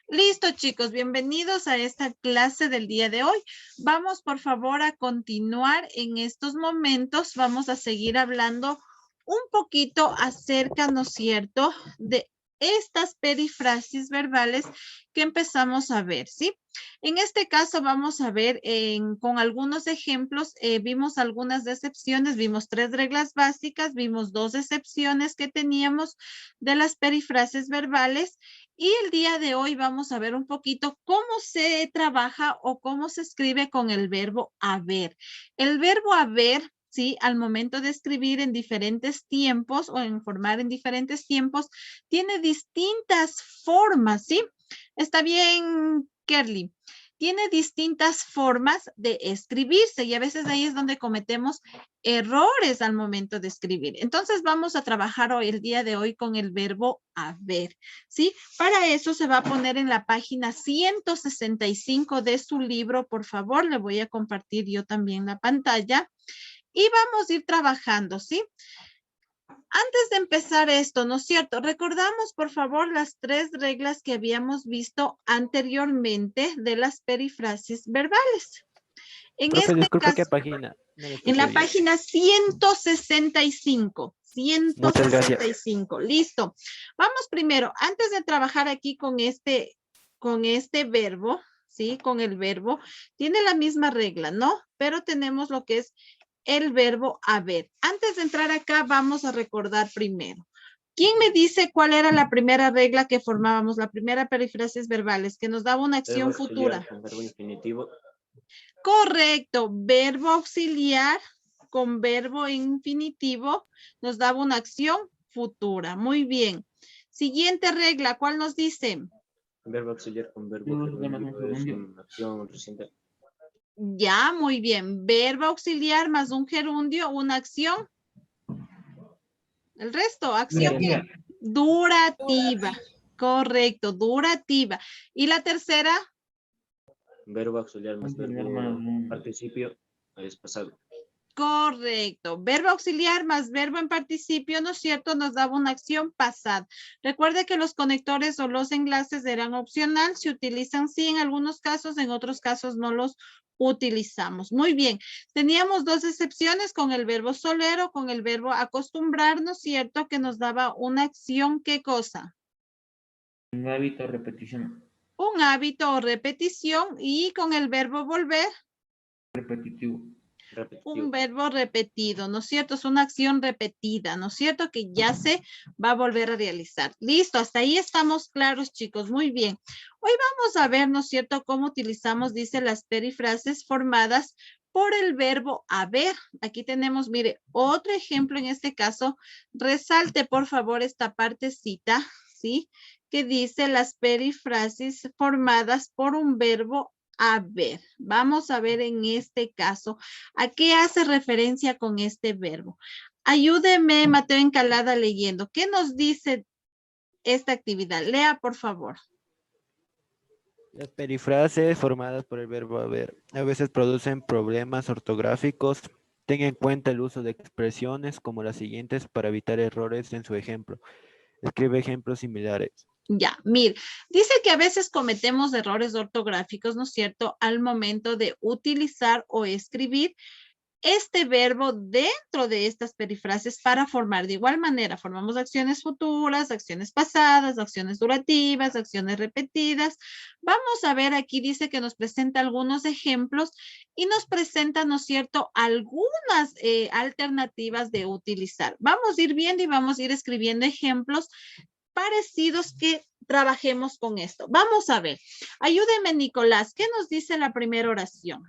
Listo, chicos, bienvenidos a esta clase del día de hoy. Vamos, por favor, a continuar en estos momentos. Vamos a seguir hablando un poquito acerca, ¿no es cierto?, de estas perifrasis verbales que empezamos a ver, ¿sí? En este caso vamos a ver con algunos ejemplos, vimos algunas excepciones, vimos 3 reglas básicas, vimos 2 excepciones que teníamos de las perifrasis verbales. Y el día de hoy vamos a ver un poquito cómo se trabaja o cómo se escribe con el verbo haber. El verbo haber, ¿sí? Al momento de escribir en diferentes tiempos o en formar en diferentes tiempos, tiene distintas formas, ¿sí? Está bien, Kerly. Tiene distintas formas de escribirse y a veces ahí es donde cometemos errores al momento de escribir. Entonces vamos a trabajar hoy, el día de hoy, con el verbo haber, ¿sí? Para eso se va a poner en la página 165 de su libro. Por favor, le voy a compartir yo también la pantalla y vamos a ir trabajando, ¿sí? Antes de empezar esto, ¿no es cierto? Recordamos, por favor, las 3 reglas que habíamos visto anteriormente de las perifrasis verbales. En Profe, este disculpe, ¿qué caso, página? No lo en la escuché bien. página 165. Muchas gracias. 165. Listo. Vamos primero, antes de trabajar aquí con este verbo, ¿sí? Con el verbo, tiene la misma regla, ¿no? Pero tenemos lo que es el verbo haber. Antes de entrar acá, vamos a recordar primero. ¿Quién me dice cuál era la primera regla que formábamos, la primera perifrasis verbales, que nos daba una acción futura? Con verbo infinitivo. Correcto, verbo auxiliar con verbo infinitivo nos daba una acción futura. Muy bien. Siguiente regla, ¿cuál nos dice? Verbo auxiliar con verbo gerundio es una acción reciente. Ya, muy bien. Verbo auxiliar más un gerundio, una acción. El resto, acción durativa. Correcto, durativa. ¿Y la tercera? Verbo auxiliar más verbo participio es pasado. Correcto. Verbo auxiliar más verbo en participio, ¿no es cierto? Nos daba una acción pasada. Recuerde que los conectores o los enlaces eran opcional. Se utilizan sí en algunos casos, en otros casos no los utilizamos. Muy bien. Teníamos 2 excepciones con el verbo solero, con el verbo acostumbrar, ¿no es cierto? Que nos daba una acción, ¿qué cosa? Un hábito, repetición. Un hábito o repetición y con el verbo volver. Repetitivo. Un verbo repetido, ¿no es cierto? Es una acción repetida, ¿no es cierto? Que ya se va a volver a realizar. Listo, hasta ahí estamos claros, chicos. Muy bien. Hoy vamos a ver, ¿no es cierto?, cómo utilizamos, dice, las perifrasis formadas por el verbo haber. Aquí tenemos, mire, otro ejemplo en este caso. Resalte, por favor, esta partecita, ¿sí? Que dice las perifrasis formadas por un verbo haber. Vamos a ver en este caso a qué hace referencia con este verbo. Ayúdeme, Mateo Encalada, leyendo. ¿Qué nos dice esta actividad? Lea, por favor. Las perifrases formadas por el verbo haber a veces producen problemas ortográficos. Tenga en cuenta el uso de expresiones como las siguientes para evitar errores en su ejemplo. Escribe ejemplos similares. Ya, mire, dice que a veces cometemos errores ortográficos, ¿no es cierto?, al momento de utilizar o escribir este verbo dentro de estas perifrasis para formar. De igual manera, formamos acciones futuras, acciones pasadas, acciones durativas, acciones repetidas. Vamos a ver, aquí dice que nos presenta algunos ejemplos y nos presenta, ¿no es cierto?, algunas alternativas de utilizar. Vamos a ir viendo y vamos a ir escribiendo ejemplos parecidos que trabajemos con esto. Vamos a ver. Ayúdeme, Nicolás. ¿Qué nos dice la primera oración?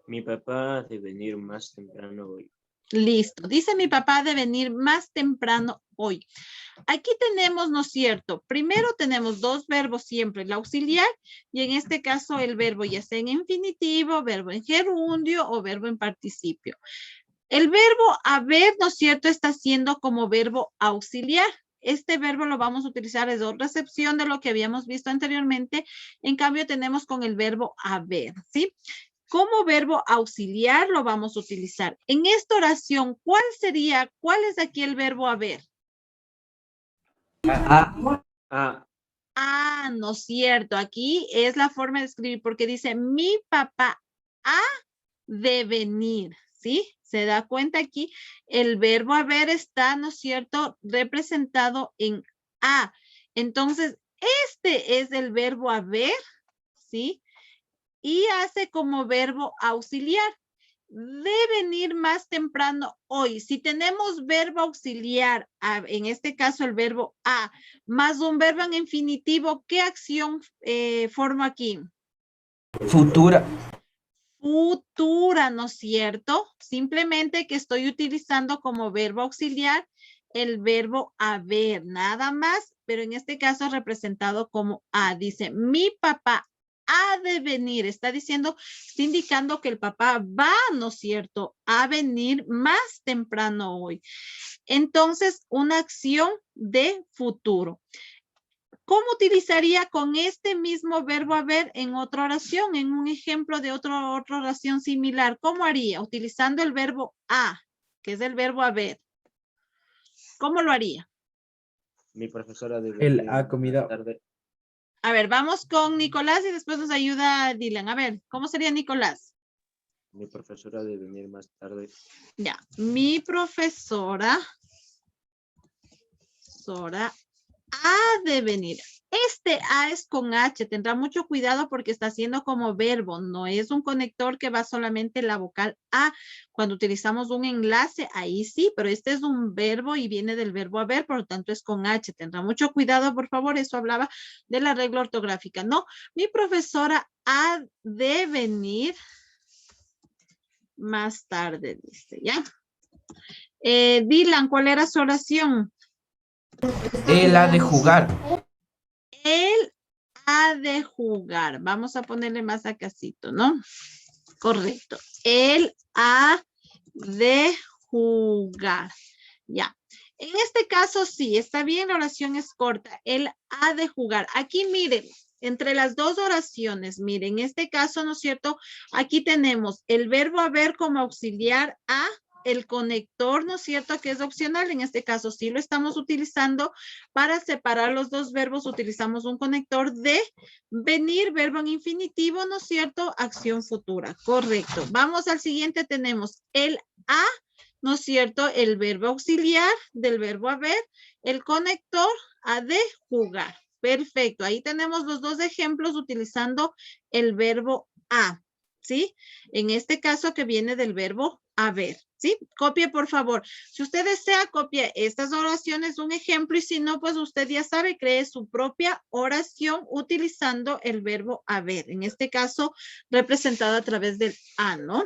Mi papá ha de venir más temprano hoy. Listo. Dice mi papá de venir más temprano hoy. Aquí tenemos, ¿no es cierto? Primero tenemos 2 verbos siempre, el auxiliar y en este caso el verbo ya sea en infinitivo, verbo en gerundio o verbo en participio. El verbo haber, ¿no es cierto?, está siendo como verbo auxiliar. Este verbo lo vamos a utilizar, es otra excepción de lo que habíamos visto anteriormente. En cambio, tenemos con el verbo haber, ¿sí? Como verbo auxiliar lo vamos a utilizar. En esta oración, ¿cuál es aquí el verbo haber? Ha Ah, no es cierto. Aquí es la forma de escribir porque dice mi papá ha de venir, ¿sí? Se da cuenta aquí, el verbo haber está, ¿no es cierto?, representado en a. Entonces, este es el verbo haber, ¿sí? Y hace como verbo auxiliar. De venir más temprano hoy. Si tenemos verbo auxiliar, en este caso el verbo a, más un verbo en infinitivo, ¿qué acción forma aquí? Futura. Futura, ¿no es cierto? Simplemente que estoy utilizando como verbo auxiliar el verbo haber, nada más, pero en este caso representado como a. Dice, mi papá ha de venir, está diciendo, está indicando que el papá va, ¿no es cierto?, a venir más temprano hoy. Entonces, una acción de futuro. ¿Cómo utilizaría con este mismo verbo haber en otra oración? En un ejemplo de otra oración similar. ¿Cómo haría? Utilizando el verbo a, que es el verbo haber. ¿Cómo lo haría? Mi profesora de El ha comido. tarde. A ver, vamos con Nicolás y después nos ayuda Dylan. A ver, ¿cómo sería Nicolás? Mi profesora de venir más tarde. Ya, mi profesora ha de venir. Este A es con H, tendrá mucho cuidado porque está haciendo como verbo, no es un conector que va solamente la vocal A. Cuando utilizamos un enlace, ahí sí, pero este es un verbo y viene del verbo haber, por lo tanto es con H. Tendrá mucho cuidado, por favor, eso hablaba de la regla ortográfica. No, mi profesora ha de venir más tarde, dice, ¿ya? Dylan, ¿cuál era su oración? Él ha de jugar. Él ha de jugar. Vamos a ponerle más acasito, ¿no? Correcto. Él ha de jugar. Ya. En este caso sí, está bien, la oración es corta. Él ha de jugar. Aquí miren, entre las dos oraciones, miren, en este caso, ¿no es cierto? Aquí tenemos el verbo haber como auxiliar a, el conector, ¿no es cierto?, que es opcional. En este caso sí lo estamos utilizando. Para separar los dos verbos utilizamos un conector de venir, verbo en infinitivo, ¿no es cierto?, acción futura. Correcto. Vamos al siguiente, tenemos el ha, ¿no es cierto?, el verbo auxiliar del verbo haber, el conector ha de jugar. Perfecto. Ahí tenemos los dos ejemplos utilizando el verbo a, ¿sí? En este caso que viene del verbo haber, ¿sí? Copie, por favor. Si usted desea, copie estas oraciones, un ejemplo, y si no, pues usted ya sabe, cree su propia oración utilizando el verbo haber. En este caso, representado a través del a, ¿no?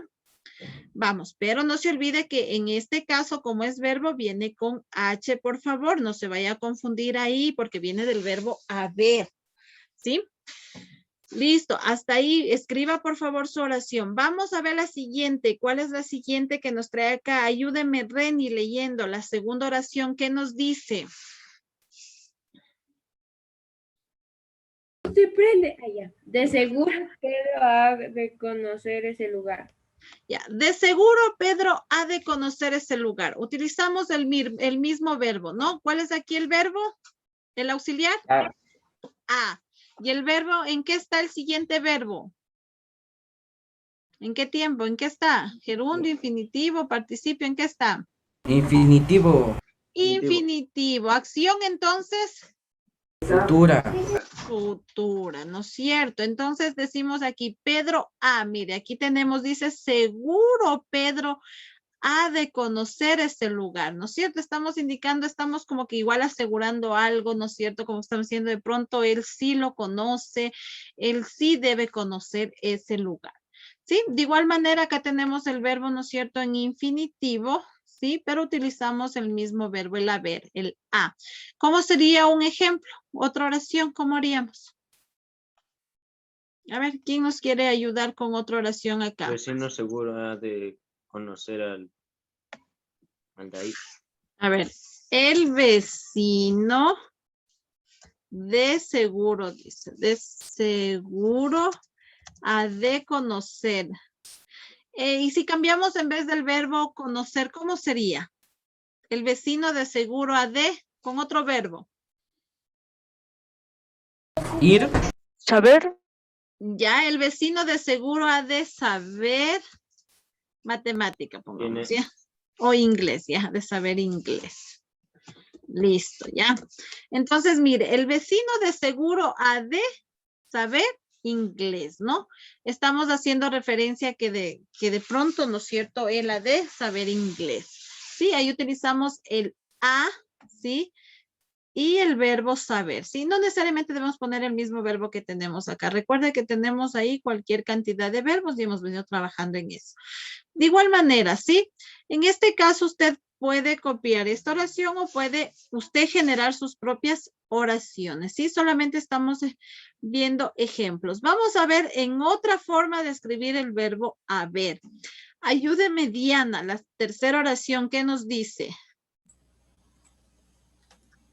Vamos, pero no se olvide que en este caso, como es verbo, viene con H, por favor. No se vaya a confundir ahí porque viene del verbo haber, ¿sí? Listo, hasta ahí. Escriba, por favor, su oración. Vamos a ver la siguiente. ¿Cuál es la siguiente que nos trae acá? Ayúdeme, Reni, leyendo la segunda oración. ¿Qué nos dice? Se prende allá. De seguro Pedro ha de conocer ese lugar. Ya, de seguro Pedro ha de conocer ese lugar. Utilizamos el mismo verbo, ¿no? ¿Cuál es aquí el verbo? ¿El auxiliar? A. ¿Y el verbo? ¿En qué está el siguiente verbo? ¿En qué tiempo? ¿En qué está? Gerundio, infinitivo, participio, ¿en qué está? Infinitivo. Infinitivo. Acción entonces. Futura. Futura, ¿no es cierto? Entonces decimos aquí, Pedro ha, mire, aquí tenemos, dice, seguro Pedro ha de conocer ese lugar, ¿no es cierto? Estamos indicando, estamos como que igual asegurando algo, ¿no es cierto? Como estamos diciendo, de pronto él sí lo conoce, él sí debe conocer ese lugar, ¿sí? De igual manera acá tenemos el verbo, ¿no es cierto?, en infinitivo, ¿sí? Pero utilizamos el mismo verbo, el haber, el a. ¿Cómo sería un ejemplo? Otra oración, ¿cómo haríamos? A ver, ¿quién nos quiere ayudar con otra oración acá? Vecino seguro ha de conocer al de ahí. A ver, el vecino de seguro, dice, de seguro ha de conocer. Y si cambiamos en vez del verbo conocer, ¿cómo sería? El vecino de seguro ha de, con otro verbo. Ir. Saber. Ya, el vecino de seguro ha de saber matemática, pongamos, Tiene- ¿ya? O inglés, ya, de saber inglés. Listo, ya. Entonces, mire, el vecino de seguro ha de saber inglés, ¿no? Estamos haciendo referencia que de pronto, ¿no es cierto? Él ha de saber inglés. Sí, ahí utilizamos el a, ¿sí? Y el verbo saber, ¿sí? No necesariamente debemos poner el mismo verbo que tenemos acá. Recuerde que tenemos ahí cualquier cantidad de verbos y hemos venido trabajando en eso. De igual manera, ¿sí? En este caso, usted puede copiar esta oración o puede usted generar sus propias oraciones, ¿sí? Solamente estamos viendo ejemplos. Vamos a ver en otra forma de escribir el verbo haber. Ayúdeme, Diana, la tercera oración, ¿qué nos dice?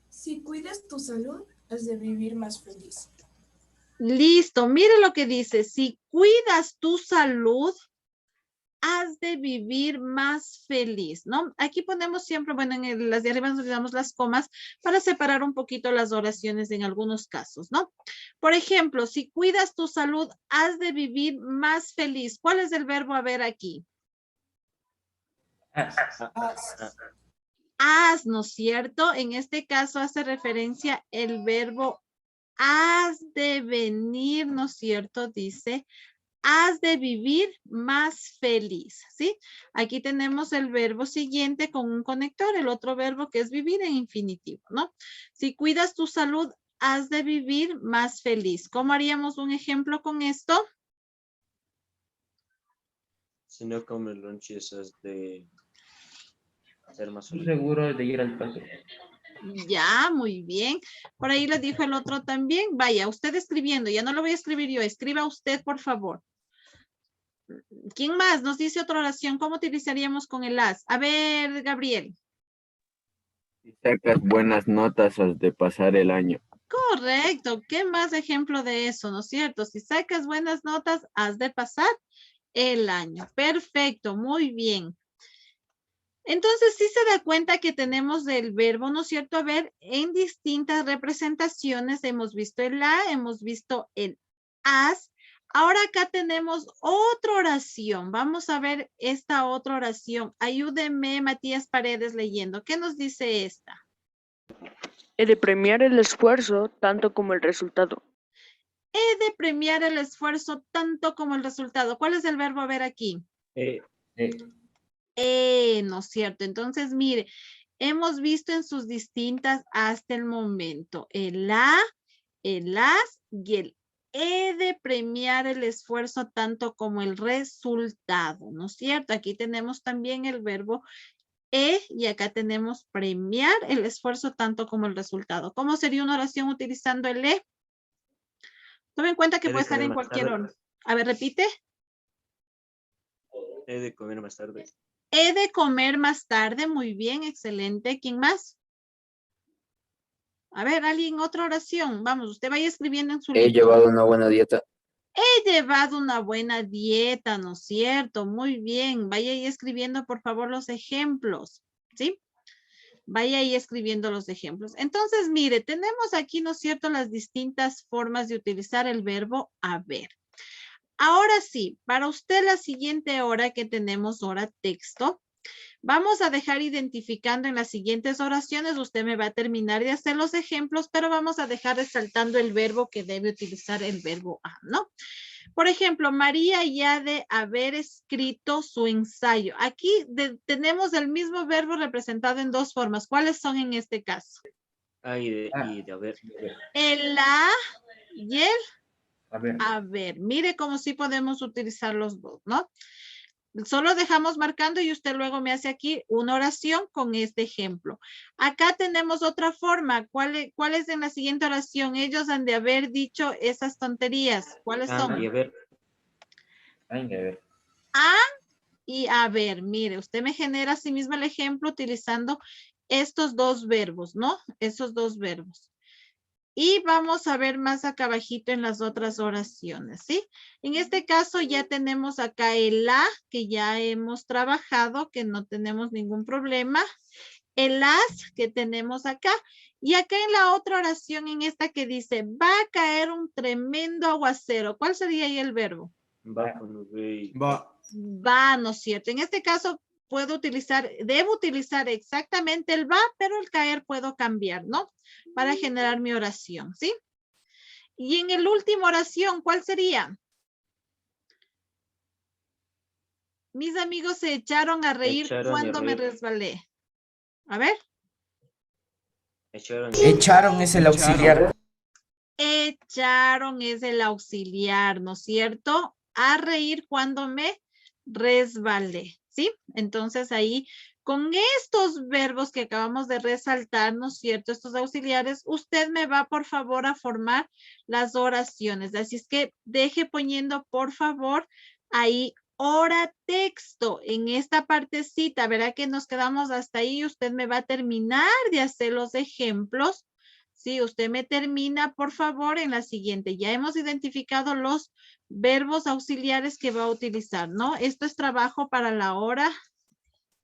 Si cuidas tu salud, has de vivir más feliz. Listo, mire lo que dice. Si cuidas tu salud, has de vivir más feliz, ¿no? Aquí ponemos siempre, bueno, en las de arriba nos olvidamos las comas para separar un poquito las oraciones en algunos casos, ¿no? Por ejemplo, si cuidas tu salud, has de vivir más feliz. ¿Cuál es el verbo haber aquí? Has, ¿no es cierto? En este caso hace referencia el verbo has de venir, ¿no es cierto? Dice, has de vivir más feliz, ¿sí? Aquí tenemos el verbo siguiente con un conector, el otro verbo que es vivir en infinitivo, ¿no? Si cuidas tu salud, has de vivir más feliz. ¿Cómo haríamos un ejemplo con esto? Si no comes lonches, has de ser más Estoy feliz. seguro de ir al paso. Ya, muy bien. Por ahí le dijo el otro también. Vaya, usted escribiendo, ya no lo voy a escribir yo, escriba usted, por favor. ¿Quién más nos dice otra oración? ¿Cómo utilizaríamos con el as? A ver, Gabriel. Si sacas buenas notas, has de pasar el año. Correcto. ¿Qué más ejemplo de eso, no es cierto? Si sacas buenas notas, has de pasar el año. Perfecto, muy bien. Entonces, sí se da cuenta que tenemos el verbo, ¿no es cierto? A ver, en distintas representaciones hemos visto el la, hemos visto el as. Ahora acá tenemos otra oración. Vamos a ver esta otra oración. Ayúdeme, Matías Paredes, leyendo. ¿Qué nos dice esta? He de premiar el esfuerzo tanto como el resultado. He de premiar el esfuerzo tanto como el resultado. ¿Cuál es el verbo haber aquí? ¿No es cierto? Entonces, mire, hemos visto en sus distintas hasta el momento el la, el las y el he de premiar el esfuerzo tanto como el resultado, ¿no es cierto? Aquí tenemos también el verbo y acá tenemos premiar el esfuerzo tanto como el resultado. ¿Cómo sería una oración utilizando el e? Tome en cuenta que He de puede estar comer en más cualquier tarde. orden. A ver, repite. He de comer más tarde. He de comer más tarde. Muy bien, excelente. ¿Quién más? A ver, alguien, otra oración. Vamos, usted vaya escribiendo en su He libro. llevado una buena dieta. He llevado una buena dieta, ¿no es cierto? Muy bien. Vaya ahí escribiendo, por favor, los ejemplos, ¿sí? Vaya ahí escribiendo los ejemplos. Entonces, mire, tenemos aquí, ¿no es cierto?, las distintas formas de utilizar el verbo haber. Ahora sí, para usted la siguiente hora que tenemos, hora texto, vamos a dejar identificando en las siguientes oraciones. Usted me va a terminar de hacer los ejemplos, pero vamos a dejar resaltando el verbo que debe utilizar el verbo a, ¿no? Por ejemplo, María ya de haber escrito su ensayo. Aquí tenemos el mismo verbo representado en dos formas. ¿Cuáles son en este caso? Y de haber. El la y el A ver. haber. Mire cómo sí podemos utilizar los dos, ¿no? Solo dejamos marcando y usted luego me hace aquí una oración con este ejemplo. Acá tenemos otra forma. ¿Cuál es en la siguiente oración? Ellos han de haber dicho esas tonterías. ¿Cuáles son? Y haber. Ay, a ver. Y a ver, mire, usted me genera a sí mismo el ejemplo utilizando estos dos verbos, ¿no? Esos dos verbos. Y vamos a ver más acá abajito en las otras oraciones, ¿sí? En este caso ya tenemos acá el la, que ya hemos trabajado, que no tenemos ningún problema. El las, que tenemos acá. Y acá en la otra oración, en esta que dice, va a caer un tremendo aguacero. ¿Cuál sería ahí el verbo? Va con V. Va, ¿no es cierto? En este caso debo utilizar exactamente el va, pero el caer puedo cambiar, ¿no? Para generar mi oración, ¿sí? Y en el último oración, ¿cuál sería? Mis amigos se echaron a reír cuando me resbalé. A ver. Echaron es el auxiliar. Echaron es el auxiliar, ¿no es cierto? A reír cuando me resbalé, ¿sí? Entonces ahí, con estos verbos que acabamos de resaltar, ¿no es cierto? Estos auxiliares, usted me va, por favor, a formar las oraciones. Así es que deje poniendo, por favor, ahí hora texto en esta partecita. Verá que nos quedamos hasta ahí. Usted me va a terminar de hacer los ejemplos. Sí, usted me termina, por favor, en la siguiente. Ya hemos identificado los verbos auxiliares que va a utilizar, ¿no? Esto es trabajo para la hora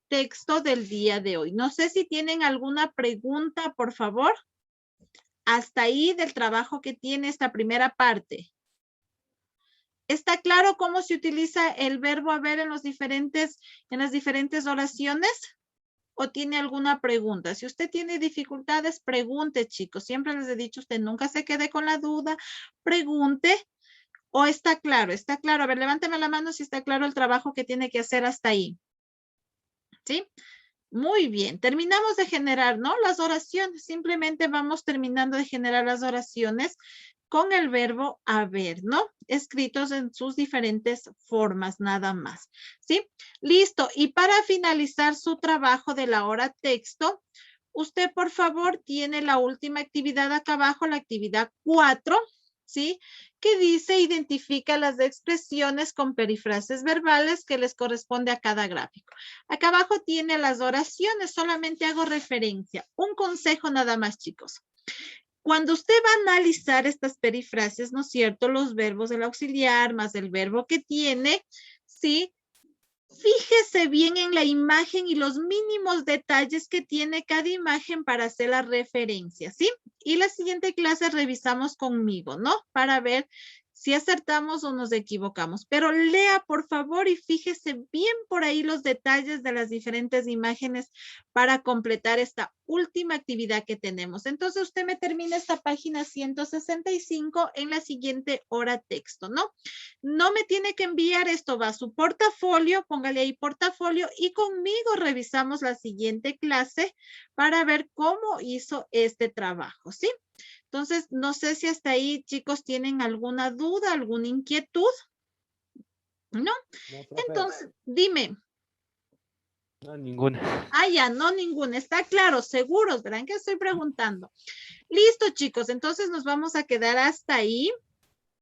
texto del día de hoy. No sé si tienen alguna pregunta, por favor. Hasta ahí del trabajo que tiene esta primera parte. ¿Está claro cómo se utiliza el verbo haber en las diferentes oraciones? ¿O tiene alguna pregunta? Si usted tiene dificultades, pregunte, chicos. Siempre les he dicho, usted nunca se quede con la duda. Pregunte. ¿O está claro? ¿Está claro? A ver, levánteme la mano si está claro el trabajo que tiene que hacer hasta ahí. ¿Sí? Muy bien. Terminamos de generar, ¿no? Las oraciones. Simplemente vamos terminando de generar las oraciones con el verbo haber, ¿no? Escritos en sus diferentes formas, nada más, ¿sí? Listo. Y para finalizar su trabajo de la hora texto, usted, por favor, tiene la última actividad acá abajo, la actividad 4, ¿sí? Que dice, identifica las expresiones con perifrases verbales que les corresponde a cada gráfico. Acá abajo tiene las oraciones, solamente hago referencia. Un consejo nada más, chicos. Cuando usted va a analizar estas perifrases, ¿no es cierto? Los verbos del auxiliar más el verbo que tiene, ¿sí? Fíjese bien en la imagen y los mínimos detalles que tiene cada imagen para hacer la referencia, ¿sí? Y la siguiente clase revisamos conmigo, ¿no? Para ver si acertamos o nos equivocamos. Pero lea, por favor, y fíjese bien por ahí los detalles de las diferentes imágenes para completar esta última actividad que tenemos. Entonces, usted me termina esta página 165 en la siguiente hora texto, ¿no? No me tiene que enviar, esto va a su portafolio, póngale ahí portafolio y conmigo revisamos la siguiente clase para ver cómo hizo este trabajo, ¿sí? Entonces, no sé si hasta ahí, chicos, tienen alguna duda, alguna inquietud. ¿No? Entonces, dime. No, ninguna. Ah, ya, no ninguna. Está claro, seguros, ¿verdad? Que estoy preguntando. Listo, chicos. Entonces, nos vamos a quedar hasta ahí.